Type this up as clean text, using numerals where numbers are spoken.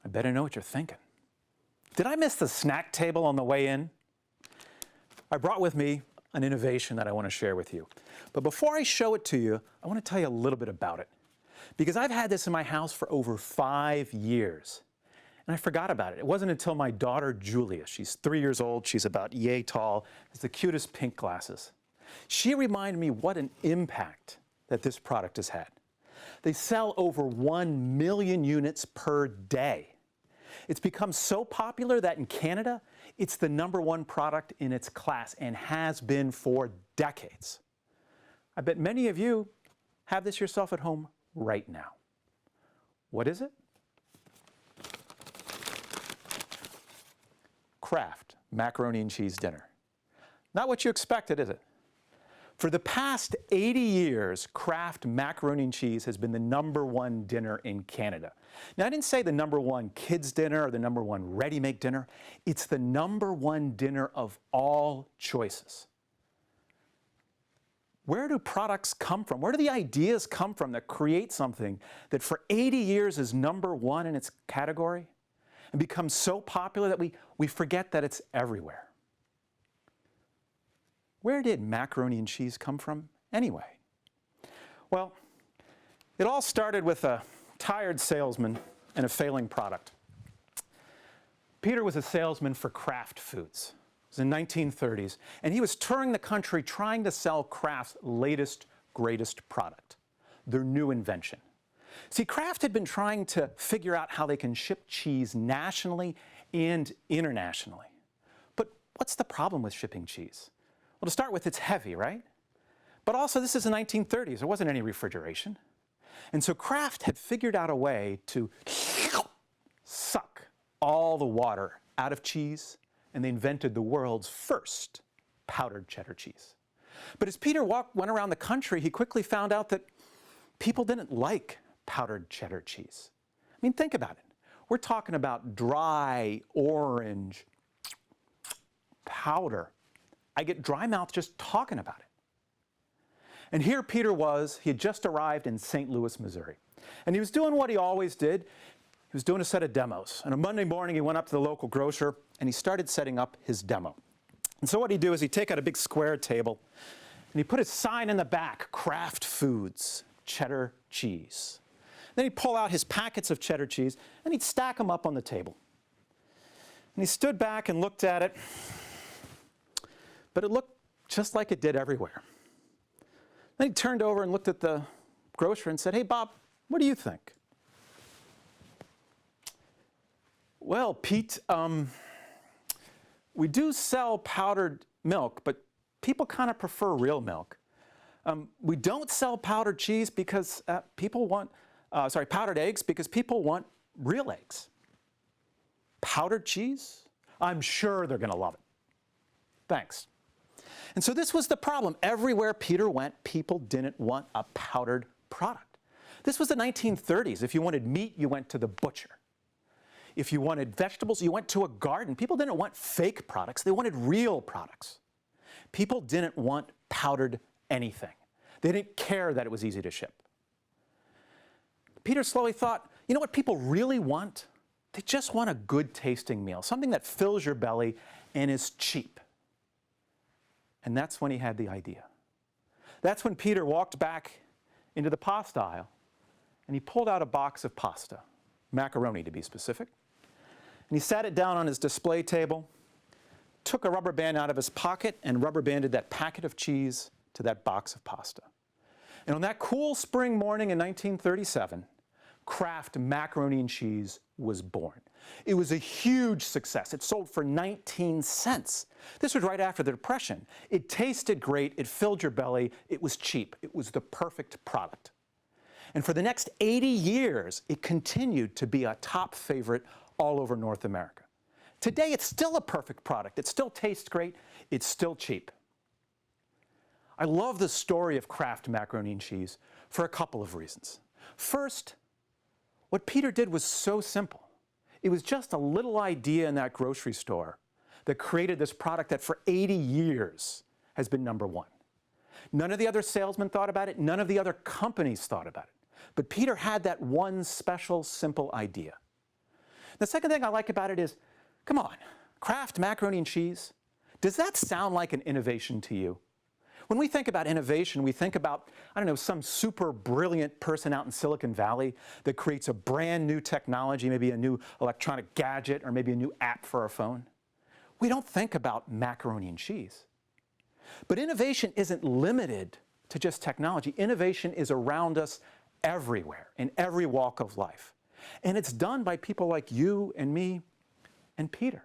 bet I know what you're thinking. Did I miss the snack table on the way in? I brought with me an innovation that I want to share with you. But before I show it to you, I want to tell you a little bit about it. Because I've had this in my house for over 5 years. And I forgot about it. It wasn't until my daughter Julia, she's 3 years old, she's about yay tall, has the cutest pink glasses. She reminded me what an impact that this product has had. They sell over 1 million units per day. It's become so popular that in Canada, it's the #1 product in its class and has been for decades. I bet many of you have this yourself at home right now. What is it? Kraft Macaroni and Cheese dinner. Not what you expected, is it? For the past 80 years, Kraft Macaroni and Cheese has been the #1 dinner in Canada. Now, I didn't say the #1 kids dinner or the #1 ready-make dinner. It's the #1 dinner of all choices. Where do products come from? Where do the ideas come from that create something that for 80 years is #1 in its category and becomes so popular that we forget that it's everywhere? Where did macaroni and cheese come from anyway? Well, it all started with a tired salesman and a failing product. Peter was a salesman for Kraft Foods. It was in the 1930s, and he was touring the country trying to sell Kraft's latest, greatest product, their new invention. See, Kraft had been trying to figure out how they can ship cheese nationally and internationally. But what's the problem with shipping cheese? Well, to start with, it's heavy, right? But also, this is the 1930s. There wasn't any refrigeration. And so Kraft had figured out a way to suck all the water out of cheese, and they invented the world's first powdered cheddar cheese. But as Peter went around the country, he quickly found out that people didn't like powdered cheddar cheese. I mean, think about it. We're talking about dry, orange powder. I get dry mouth just talking about it. And here Peter was. He had just arrived in St. Louis, Missouri. And he was doing what he always did. He was doing a set of demos. And a Monday morning, he went up to the local grocer, and he started setting up his demo. And so what he'd do is he'd take out a big square table, and he'd put a sign in the back, Kraft Foods, cheddar cheese. Then he'd pull out his packets of cheddar cheese, and he'd stack them up on the table. And he stood back and looked at it. But it looked just like it did everywhere. Then he turned over and looked at the grocer and said, "Hey, Bob, what do you think?" "Well, Pete, we do sell powdered milk, but people kind of prefer real milk. We don't sell powdered cheese because powdered eggs because people want real eggs." Powdered cheese? I'm sure they're going to love it. Thanks. And so this was the problem. Everywhere Peter went, people didn't want a powdered product. This was the 1930s. If you wanted meat, you went to the butcher. If you wanted vegetables, you went to a garden. People didn't want fake products. They wanted real products. People didn't want powdered anything. They didn't care that it was easy to ship. Peter slowly thought, you know what people really want? They just want a good tasting meal, something that fills your belly and is cheap. And that's when he had the idea. That's when Peter walked back into the pasta aisle, and he pulled out a box of pasta, macaroni to be specific. And he sat it down on his display table, took a rubber band out of his pocket, and rubber banded that packet of cheese to that box of pasta. And on that cool spring morning in 1937, Kraft Macaroni and Cheese was born. It was a huge success. It sold for 19 cents. This was right after the Depression. It tasted great. It filled your belly. It was cheap. It was the perfect product. And for the next 80 years, it continued to be a top favorite all over North America. Today, it's still a perfect product. It still tastes great. It's still cheap. I love the story of Kraft Macaroni and Cheese for a couple of reasons. First, what Peter did was so simple. It was just a little idea in that grocery store that created this product that for 80 years has been #1. None of the other salesmen thought about it. None of the other companies thought about it. But Peter had that one special, simple idea. The second thing I like about it is, come on, Kraft Macaroni and Cheese. Does that sound like an innovation to you? When we think about innovation, we think about, I don't know, some super brilliant person out in Silicon Valley that creates a brand new technology, maybe a new electronic gadget or maybe a new app for our phone. We don't think about macaroni and cheese. But innovation isn't limited to just technology. Innovation is around us everywhere, in every walk of life. And it's done by people like you and me and Peter.